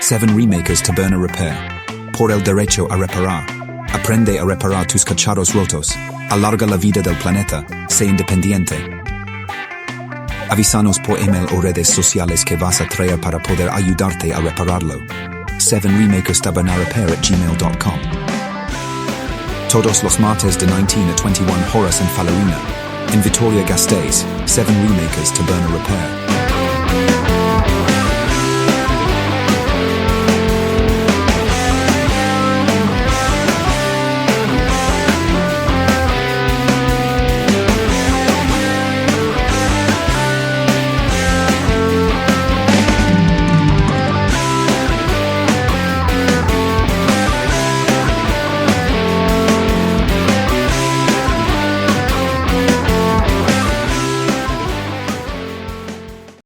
7remakers TABERNA Reparar. Por el Derecho a Reparar. Aprende a reparar tus cacharros rotos. Alarga la vida del planeta. Sé independiente. Avísanos por email o redes sociales que vas a traer para poder ayudarte a repararlo. 7remakers @gmail.com. Todos los martes de 19 a 21 horas en Falerina. En Vitoria-Gasteiz. 7remakers TABERNA Reparar.